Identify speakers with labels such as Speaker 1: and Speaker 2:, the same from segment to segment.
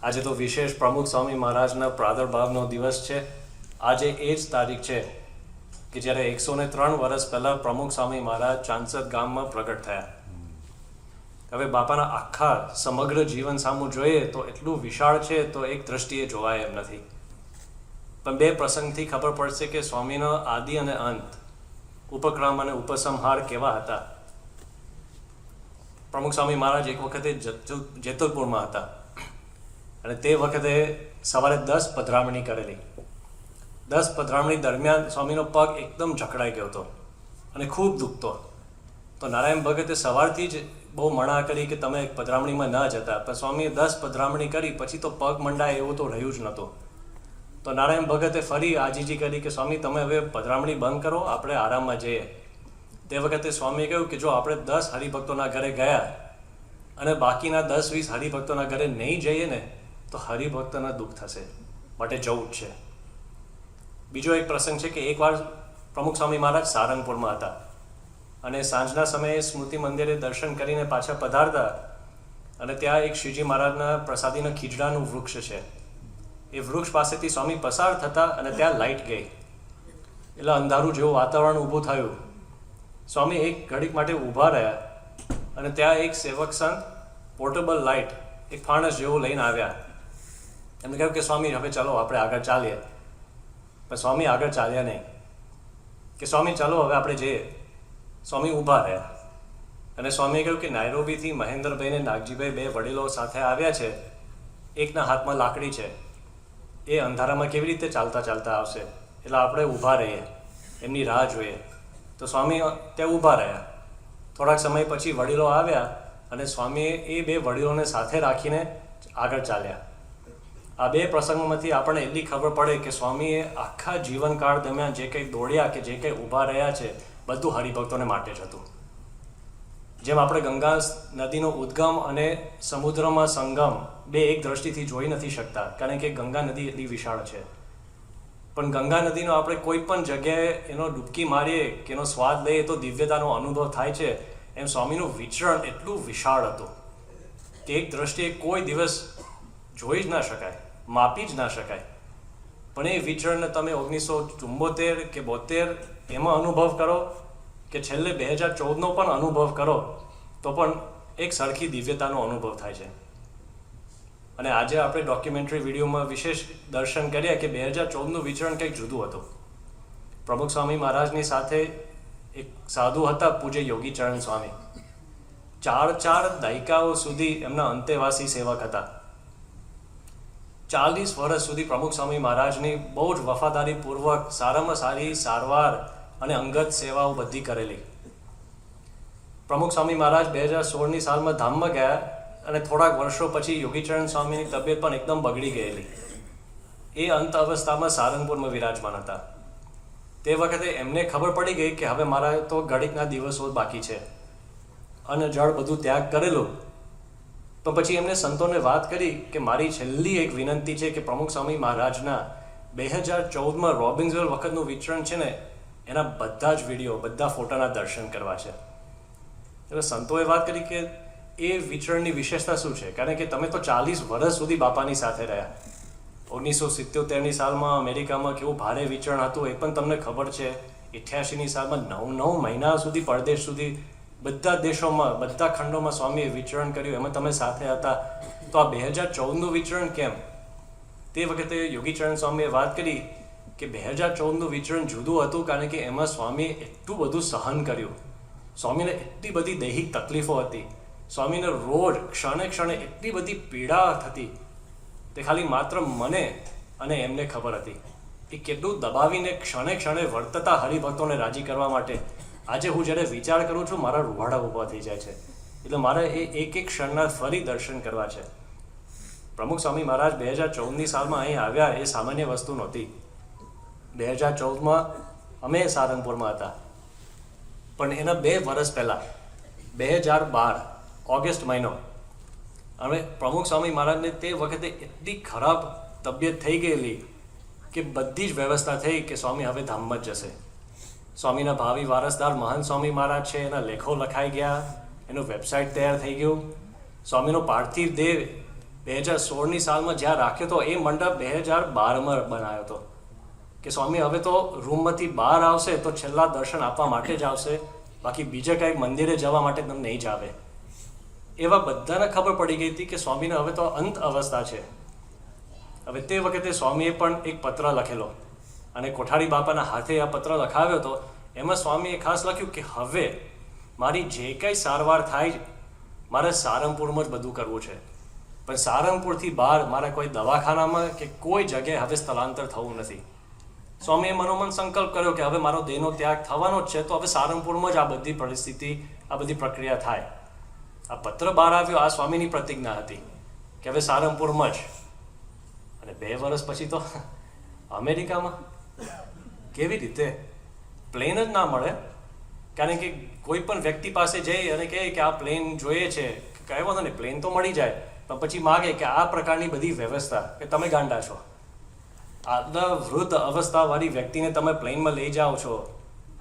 Speaker 1: આજે તો વિશેષ પ્રમુખ સ્વામી મહારાજના પ્રાદુર્ભાવનો દિવસ છે. આજે એ જ તારીખ છે કે જ્યારે 103 વર્ષ પહેલાં પ્રમુખ સ્વામી મહારાજ ચાંસદ ગામમાં પ્રગટ થયા. હવે બાપાના આખા સમગ્ર જીવન સામું જોઈએ તો એટલું વિશાળ છે તો એક દ્રષ્ટિએ જોવાય એમ નથી. પણ બે પ્રસંગથી ખબર પડશે કે સ્વામીનો આદિ અને અંત, ઉપક્રમ અને ઉપસંહાર કેવા હતા. પ્રમુખ સ્વામી મહારાજ એક વખતે જેતલપુરમાં હતા અને તે વખતે સવારે 10 પધરામણી કરેલી. 10 પધરામણી દરમિયાન સ્વામીનો પગ એકદમ જકડાઈ ગયો હતો અને ખૂબ દુખતો. તો નારાયણ ભગતે સવારથી જ બહુ મણા કરી કે તમે પધરામણીમાં ન જતા, પણ સ્વામીએ 10 પધરામણી કરી પછી તો પગ મંડાય એવું તો રહ્યું જ નહોતું. તો નારાયણ ભગતે ફરી આજીજી કરી કે સ્વામી તમે હવે પધરામણી બંધ કરો, આપણે આરામમાં જઈએ. તે વખતે સ્વામીએ કહ્યું કે જો આપણે 10 હરિભક્તોના ઘરે ગયા અને બાકીના 10-20 હરિભક્તોના ઘરે નહીં જઈએ ને તો હરિભક્તોના દુઃખ થશે, માટે જવું જ છે. બીજો એક પ્રસંગ છે કે એકવાર પ્રમુખ સ્વામી મહારાજ સારંગપુરમાં હતા અને સાંજના સમયે સ્મૃતિ મંદિરે દર્શન કરીને પાછા પધારતા અને ત્યાં એક શ્રીજી મહારાજના પ્રસાદીના ખીજડાનું વૃક્ષ છે. એ વૃક્ષ પાસેથી સ્વામી પસાર થતા અને ત્યાં લાઇટ ગઈ એટલે અંધારું જેવું વાતાવરણ ઊભું થયું. સ્વામી એક ઘડીક માટે ઊભા રહ્યા અને ત્યાં એક સેવક સંત પોર્ટેબલ લાઇટ, એક ફાણસ જેવું લઈને આવ્યા. એમને કહ્યું કે સ્વામી હવે ચાલો આપણે આગળ ચાલીએ. પણ સ્વામી આગળ ચાલ્યા નહીં. કે સ્વામી ચાલો હવે આપણે જઈએ. સ્વામી ઊભા રહ્યા અને સ્વામીએ કહ્યું કે નાયરોબીથી મહેન્દ્રભાઈ ને નાગજીભાઈ બે વડીલો સાથે આવ્યા છે, એકના હાથમાં લાકડી છે, એ અંધારામાં કેવી રીતે ચાલતા ચાલતા આવશે, એટલે આપણે ઊભા રહીએ, એમની રાહ જોઈએ. તો સ્વામી ત્યાં ઊભા રહ્યા. થોડાક સમય પછી વડીલો આવ્યા અને સ્વામીએ એ બે વડીલોને સાથે રાખીને આગળ ચાલ્યા. આ બે પ્રસંગોમાંથી આપણને એટલી ખબર પડે કે સ્વામીએ આખા જીવનકાળ દરમિયાન જે કંઈ દોડ્યા કે જે કંઈ ઊભા રહ્યા છે બધું હરિભક્તોને માટે જ હતું. જેમ આપણે ગંગા નદીનો ઉદ્ગમ અને સમુદ્રમાં સંગમ બે એક દ્રષ્ટિથી જોઈ નથી શકતા, કારણ કે ગંગા નદી એટલી વિશાળ છે. પણ ગંગા નદીનો આપણે કોઈ પણ જગ્યાએ એનો ડૂબકી મારીએ કે એનો સ્વાદ લઈએ તો દિવ્યતાનો અનુભવ થાય છે. એમ સ્વામીનું વિચરણ એટલું વિશાળ હતું કે એક દ્રષ્ટિએ કોઈ દિવસ જોઈ જ ના શકાય, માપી જ ના શકાય. પણ એ વિચરણને તમે 1974 કે 72 એમાં અનુભવ કરો કે છેલ્લે 2014નો પણ અનુભવ કરો તો પણ એક સરખી દિવ્યતાનો અનુભવ થાય છે. અને આજે આપણે ડોક્યુમેન્ટરી વિડીયોમાં વિશેષ દર્શન કર્યા કે 2014નું વિચરણ કંઈક જુદું હતું. પ્રમુખ સ્વામી મહારાજની સાથે એક સાધુ હતા, પૂજ્ય યોગીચરણ સ્વામી. 4 દાયકાઓ સુધી એમના અંતેવાસી સેવક હતા. 40 વર્ષ સુધી પ્રમુખ સ્વામી મહારાજની બહુ જ વફાદારીપૂર્વક સારામાં સારી સારવાર અને અંગત સેવાઓ બધી કરેલી. પ્રમુખ સ્વામી મહારાજ 2016ની સાલમાં ધામમાં ગયા અને થોડાક વર્ષો પછી યોગીચરણ સ્વામીની તબિયત પણ એકદમ બગડી ગયેલી. એ અંત અવસ્થામાં સારંગપુરમાં વિરાજમાન હતા. તે વખતે એમને ખબર પડી ગઈ કે હવે મારા તો ઘડીકના દિવસો બાકી છે અને જળ બધું ત્યાગ કરેલું. તો પછી એમને સંતોને વાત કરી કે મારી છેલ્લી એક વિનંતી છે કે પ્રમુખ સ્વામી મહારાજના 2014માં રોબિન્સવેલ વખતનું વિચરણ છે ને એના બધા જ વિડીયો, બધા ફોટાના દર્શન કરવા છે. એટલે સંતોએ વાત કરી કે એ વિચરણની વિશેષતા શું છે, કારણ કે તમે તો 40 વર્ષ સુધી બાપાની સાથે રહ્યા. 1977ની સાલમાં અમેરિકામાં કેવું ભારે વિચરણ હતું એ પણ તમને ખબર છે. 88ની સાલમાં 9 મહિના સુધી પરદેશ સુધી બધા દેશોમાં, બધા ખંડોમાં સ્વામીએ વિચરણ કર્યું, એમાં તમે સાથે હતા. તો આ 2014નું વિચરણ કેમ? તે વખતે યોગીચરણ સ્વામીએ વાત કરી કે 2014નું વિચરણ જુદું હતું કારણ કે એમાં સ્વામીએ એટલું બધું સહન કર્યું. સ્વામીને એટલી બધી દૈહિક તકલીફો હતી. સ્વામીને રોજ ક્ષણે ક્ષણે એટલી બધી પીડા થતી તે ખાલી માત્ર મને અને એમને ખબર હતી. એ કેટલું દબાવીને ક્ષણે ક્ષણે વર્તતા હરિભક્તોને રાજી કરવા માટે. આજે હું જ્યારે વિચાર કરું છું મારા રૂવાડા ઊભા થઈ જાય છે. એટલે મારે એ એક ક્ષણના ફરી દર્શન કરવા છે. પ્રમુખ સ્વામી મહારાજ 2014ની સાલમાં અહીં આવ્યા એ સામાન્ય વસ્તુ નહોતી. 2014માં અમે સારંગપુરમાં હતા, પણ એના 2 વર્ષ પહેલાં 2012 ઓગસ્ટ મહિનો હવે પ્રમુખ સ્વામી મહારાજને તે વખતે એટલી ખરાબ તબિયત થઈ ગયેલી કે બધી જ વ્યવસ્થા થઈ કે સ્વામી હવે ધામમાં જ જશે. સ્વામીના ભાવિ વારસદાર મહંત સ્વામી મહારાજ છે, એના લેખો લખાઈ ગયા, એનું વેબસાઇટ તૈયાર થઈ ગયું. સ્વામીનો પાર્થિવ દેહ 2016ની સાલમાં જ્યાં રાખ્યો હતો એ મંડપ 2012માં બનાવ્યો હતો કે સ્વામી હવે તો રૂમમાંથી બહાર આવશે તો છેલ્લા દર્શન આપવા માટે જ આવશે, બાકી બીજે કાંઈક મંદિરે જવા માટે તમને નહીં જ આવે. એવા બધાને ખબર પડી ગઈ હતી કે સ્વામીને હવે તો અંત અવસ્થા છે. હવે તે વખતે સ્વામીએ પણ એક પત્ર લખેલો અને કોઠારી બાપાના હાથે આ પત્ર લખાવ્યો હતો. એમાં સ્વામીએ ખાસ લખ્યું કે હવે મારી જે કંઈ સારવાર થાય મારે સારંગપુરમાં જ બધું કરવું છે, પણ સારંગપુરથી બહાર મારે કોઈ દવાખાનામાં કે કોઈ જગ્યાએ હવે સ્થળાંતર થવું નથી. સ્વામીએ મનોમન સંકલ્પ કર્યો કે હવે મારો દેહનો ત્યાગ થવાનો જ છે, તો હવે સારંગપુરમાં જ આ બધી પરિસ્થિતિ, આ બધી પ્રક્રિયા થાય. આ પત્ર બહાર આવ્યો, આ સ્વામીની પ્રતિજ્ઞા હતી કે હવે સારંગપુરમાં જ. અને 2 વર્ષ પછી તો અમેરિકામાં કેવી રીતે? પ્લેન જ ના મળે. કારણ કે કોઈ પણ વ્યક્તિ પાસે જઈ અને કહે કે આ પ્લેન જોઈએ છે, કહેવો વાંધો નહીં, પ્લેન તો મળી જાય, પણ પછી માગે કે આ પ્રકારની બધી વ્યવસ્થા, કે તમે ગાંડા છો. આટલા વૃદ્ધ અવસ્થાવાળી વ્યક્તિને તમે પ્લેનમાં લઈ જાઓ છો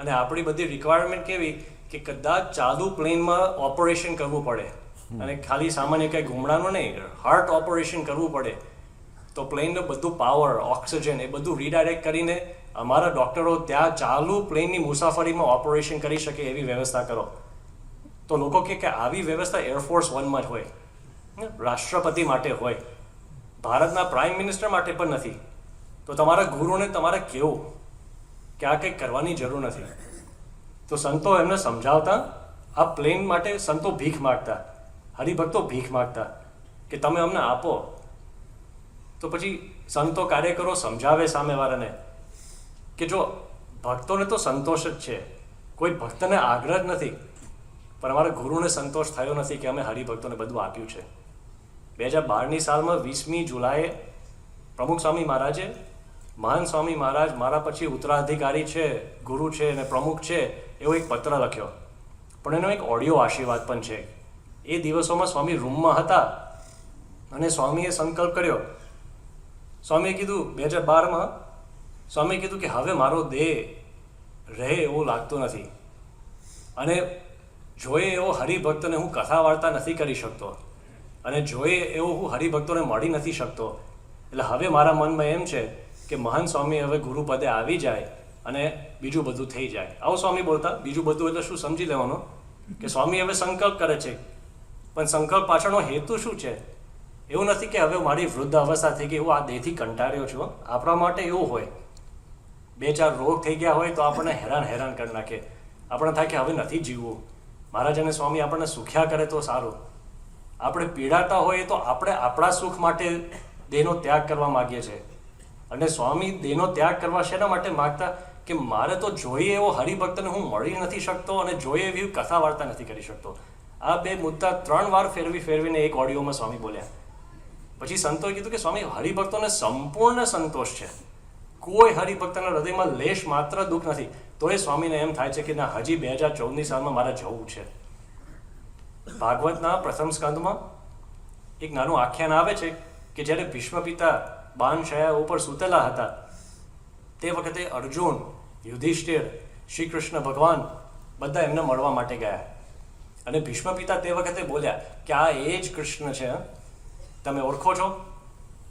Speaker 1: અને આપણી બધી રિક્વાયરમેન્ટ કેવી કે કદાચ ચાલુ પ્લેનમાં ઓપરેશન કરવું પડે અને ખાલી સામાન્ય કંઈ ઘૂમડાનું નહીં, હાર્ટ ઓપરેશન કરવું પડે, તો પ્લેનનું બધું પાવર, ઓક્સિજન એ બધું રીડાયરેક્ટ કરીને અમારા ડૉક્ટરો ત્યાં ચાલુ પ્લેનની મુસાફરીમાં ઓપરેશન કરી શકે એવી વ્યવસ્થા કરો. તો લોકો કે આવી વ્યવસ્થા એરફોર્સ 1માં જ હોય, રાષ્ટ્રપતિ માટે હોય, ભારતના પ્રાઇમ મિનિસ્ટર માટે પણ નથી. તો તમારા ગુરુને તમારે કહેવું કે આ કંઈક કરવાની જરૂર નથી. તો સંતો એમને સમજાવતા, આ પ્લેન માટે સંતો ભીખ માગતા, હરિભક્તો ભીખ માગતા કે તમે અમને આપો. તો પછી સંતો કાર્યકરો સમજાવે સામેવાળાને કે જો ભક્તોને તો સંતોષ જ છે, કોઈ ભક્તને આગ્રહ જ નથી, પણ અમારા ગુરુને સંતોષ થયો નથી કે અમે હરિભક્તોને બધું આપ્યું છે. 2012ની સાલમાં 20મી જુલાઈએ પ્રમુખ સ્વામી મહારાજે, મહાન સ્વામી મહારાજ મારા પછી ઉત્તરાધિકારી છે, ગુરુ છે અને પ્રમુખ છે, એવો એક પત્ર લખ્યો, પણ એનો એક ઓડિયો આશીર્વાદ પણ છે. એ દિવસોમાં સ્વામી રૂમમાં હતા અને સ્વામીએ સંકલ્પ કર્યો. સ્વામીએ કીધું 2012માં સ્વામીએ કીધું કે હવે મારો દેહ રહે એવું લાગતું નથી અને જોઈએ એવો હરિભક્તોને હું કથા વાર્તા નથી કરી શકતો અને જોઈએ એવો હું હરિભક્તોને મળી નથી શકતો. એટલે હવે મારા મનમાં એમ છે કે મહાન સ્વામી હવે ગુરુપદે આવી જાય અને બીજું બધું થઈ જાય. આવું સ્વામી બોલતા. બીજું બધું એટલે શું સમજી લેવાનું કે સ્વામી હવે સંકલ્પ કરે છે, પણ સંકલ્પ પાછળનો હેતુ શું છે? એવું નથી કે હવે મારી વૃદ્ધ અવસ્થા થઈ ગઈ, હું આ દેહથી કંટાળ્યો છું. આપણા માટે એવું હોય, 2-4 રોગ થઈ ગયા હોય તો આપણને હેરાન કરી નાખે, આપણે થાય કે હવે નથી જીવવું. મહારાજ અને સ્વામી આપણને સુખ્યા કરે તો સારું. આપણે પીડાતા હોઈએ તો આપણે આપણા સુખ માટે દેહનો ત્યાગ કરવા માગીએ છીએ, અને સ્વામી દેહનો ત્યાગ કરવા શેના માટે માગતા કે મારે તો જોઈએ એવો હરિભક્તને હું મળી નથી શકતો અને જોઈએ એવી કથા વાર્તા નથી કરી શકતો. આ 2 મુદ્દા 3 વાર ફેરવીને એક ઓડિયોમાં સ્વામી બોલ્યા. પછી સંતોએ કીધું કે સ્વામી હરિભક્તોને સંપૂર્ણ સંતોષ છે, કોઈ હરિભક્તના હૃદયમાં લેશ માત્ર દુઃખ નથી. તો એ સ્વામીને એમ થાય છે કે ના, હજી 2014ની સાલમાં મારે જવું છે. ભાગવતના પ્રથમ સ્કંદમાં એક નાનું આખ્યાન આવે છે કે જ્યારે ભીષ્મ પિતા બાણશયા ઉપર સૂતેલા હતા તે વખતે અર્જુન, યુધિષ્ઠિર, શ્રી કૃષ્ણ ભગવાન બધા એમને મળવા માટે ગયા અને ભીષ્મ પિતા તે વખતે બોલ્યા કે આ એ જ કૃષ્ણ છે, તમે ઓળખો છો?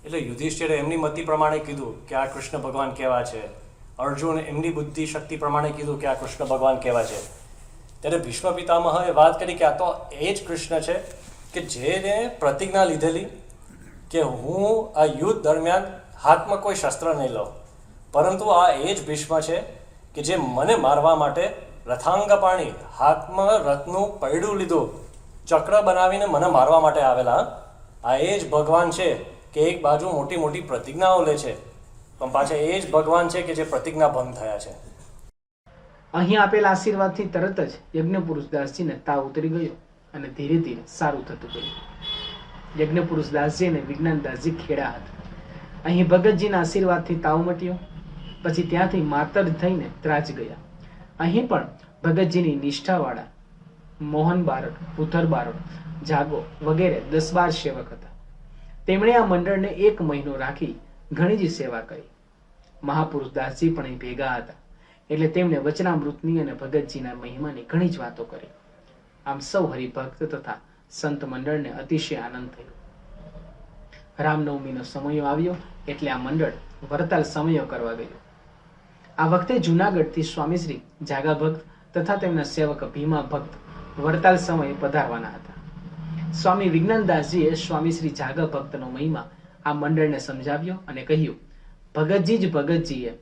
Speaker 1: એટલે યુધિષ્ઠિરે એમની મતિ પ્રમાણે કીધું કે આ કૃષ્ણ ભગવાન કેવા છે. અર્જુન એમની બુદ્ધિ શક્તિ પ્રમાણે કીધું કે આ કૃષ્ણ ભગવાન કેવા છે. ત્યારે ભીષ્મ પિતામહએ વાત કરી કે આ તો એ જ કૃષ્ણ છે કે જેને પ્રતિજ્ઞા લીધેલી કે હું આ યુદ્ધ દરમિયાન હાથમાં કોઈ શસ્ત્ર નહીં લઉં, પરંતુ આ એ જ ભીષ્મ છે કે જે મને મારવા માટે રથાંગપાણી હાથમાં રથનું પૈડું લીધું, ચક્ર બનાવીને મને મારવા માટે આવેલા. આ એ જ ભગવાન છે કે એક બાજુ મોટી મોટી પ્રતિજ્ઞાઓ લે છે, પણ પાછા એ જ ભગવાન છે કે જે પ્રતિજ્ઞા ભંગ થયા છે.
Speaker 2: અહીં આપેલા આશીર્વાદથી તરત જ યજ્ઞપુરુષ દાસજીને તાવ ઉતરી ગયો અને ધીરે ધીરે સારું થતું ગયું. યજ્ઞપુરુષ દાસજી અને વિજ્ઞાન દાસજી ખેડા હતા. અહીં ભગતજીના આશીર્વાદથી તાવ મટ્યો. પછી ત્યાંથી માતર થઈને ત્રાજ ગયા. અહીં પણ ભગતજીની નિષ્ઠાવાળા મોહન બારડ, પુથર બારડ, જાગો વગેરે 10-12 સેવક હતા. તેમણે આ મંડળને 1 મહિનો રાખી ઘણી જ સેવા કરી. મહાપુરુષ દાસજી પણ અહીં ભેગા હતા, એટલે તેમણે વચનામૃતની અને ભગતજીના મહિમાની ઘણી જ વાતો કરી. આમ સૌ હરિભક્ત તથા સંત મંડળને અતિશય આનંદ થયો. રામનવમીનો સમયો આવ્યો એટલે આ મંડળ વરતાલ સમયો કરવા ગયું. આ વખતે જૂનાગઢથી સ્વામીશ્રી જાગા ભક્ત તથા તેમના સેવક ભીમા ભક્ત વરતાલ સમયે પધારવાના હતા. સ્વામી વિજ્ઞાનદાસજીએ સ્વામીશ્રી જાગા ભક્તનો મહિમા આ મંડળને સમજાવ્યો અને કહ્યું, ભગતજી જ ભગતજીએ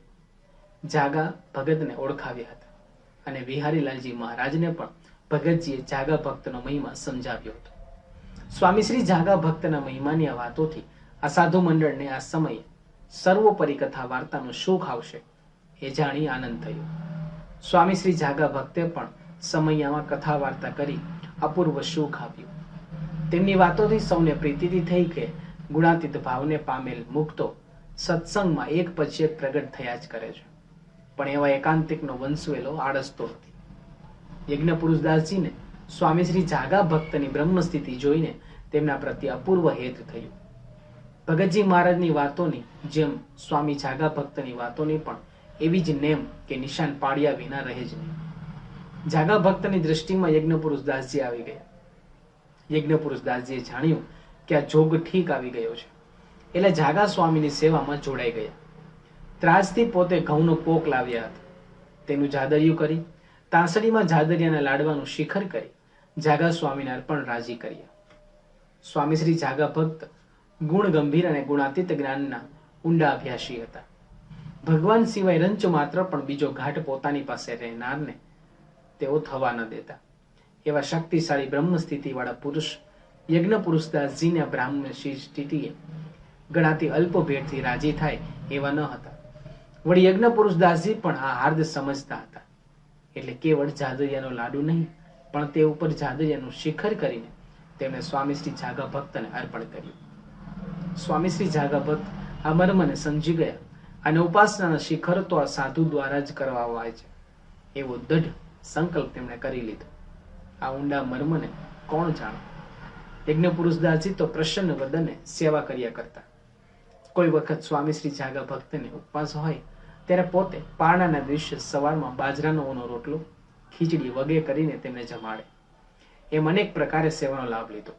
Speaker 2: જાગા ભગતને ઓળખાવ્યા હતા અને વિહારીલાલજી મહારાજને પણ ભગતજીએ જાગા ભક્તનો મહિમા સમજાવ્યો હતો. સ્વામીશ્રી જાગા ભક્તના મહિમાની આ વાતોથી આ સાધુ મંડળને આ સમયે સર્વોપરી કથા વાર્તાનું સુખ આવશે એ જાણી આનંદ થયો. સ્વામીશ્રી જાગા ભક્તે પણ સમયમાં કથા વાર્તા કરી અપૂર્વ સુખ આપ્યું. તેમની વાતોથી સૌને પ્રીતિથી થઈ કે ગુણાતીત ભાવને પામેલ મુક્તો સત્સંગમાં એક પછી એક પ્રગટ થયા જ કરે છે, પણ એવા એકાંતિકનો વંશવેલો આળસતો નથી. યજ્ઞ પુરુષદાસજીને સ્વામીશ્રી જાગા ભક્તની બ્રહ્મ સ્થિતિ જોઈને તેમના પ્રત્યે અપૂર્વ હેત થયું. ભગતજી મહારાજની વાતોની જેમ સ્વામી જાગા ભક્તની વાતોની પણ એવી જ નેમ કે નિશાન પાડ્યા વિના રહે જ નહીં. જાગા ભક્તની દ્રષ્ટિમાં યજ્ઞ પુરુષદાસજી આવી ગયા. યજ્ઞ પુરુષદાસજીએ જાણ્યું કે આ જોગ ઠીક આવી ગયો છે એટલે જાગા સ્વામીની સેવામાં જોડાઈ ગયા. ત્રાજથી પોતે ઘઉંનો પોક લાવ્યા હતા. તેનું જાદરિયું કરી તાંસળીમાં જાદરિયાના લાડવાનું શિખર કરી જાગા સ્વામીને અર્પણ રાજી કર્યા. સ્વામીશ્રી જાગા ભક્ત ગુણ ગંભીર અને ગુણાતીત જ્ઞાનના ઊંડા અભ્યાસી હતા. ભગવાન સિવાય રંચ માત્ર પણ બીજો ઘાટ પોતાની પાસે રહેનારને તેઓ થવા ન દેતા. એવા શક્તિશાળી બ્રહ્મ સ્થિતિ વાળા પુરુષ યજ્ઞ પુરુષદાસજીને બ્રાહ્મણ સ્થિતિએ ગણાતી અલ્પ ભેટથી રાજી થાય એવા ન હતા. વળી યજ્ઞ પુરુષદાસજી પણ આ હાર્દ સમજતા હતા એટલે કેવળ જાદરિયાનો લાડુ નહીં પણ તે ઉપર જાદરિયાનું શિખર કરીને તેમણે સ્વામીશ્રી જાગા ભક્તને અર્પણ કર્યું. સ્વામીશ્રી જાગા ભક્ત આ મર્મને સમજી ગયા અને ઉપાસનાના શિખર તો આ સાધુ દ્વારા જ કરવા આવે છે એવો દઢ સંકલ્પ તેમણે કરી લીધો. આ ઊંડા મર્મને કોણ જાણે? યજ્ઞ પુરુષદાસજી તો પ્રસન્ન વદને સેવા કર્યા કરતા. કોઈ વખત સ્વામીશ્રી જાગા ભક્તને ઉપવાસ હોય ત્યારે પોતે પારણાના દિવસે સવારમાં બાજરાનો ઓનો રોટલો ખીચડી વગે કરીને તેમને જમાડે. એમ અનેક પ્રકારે સેવાનો લાભ લીધો.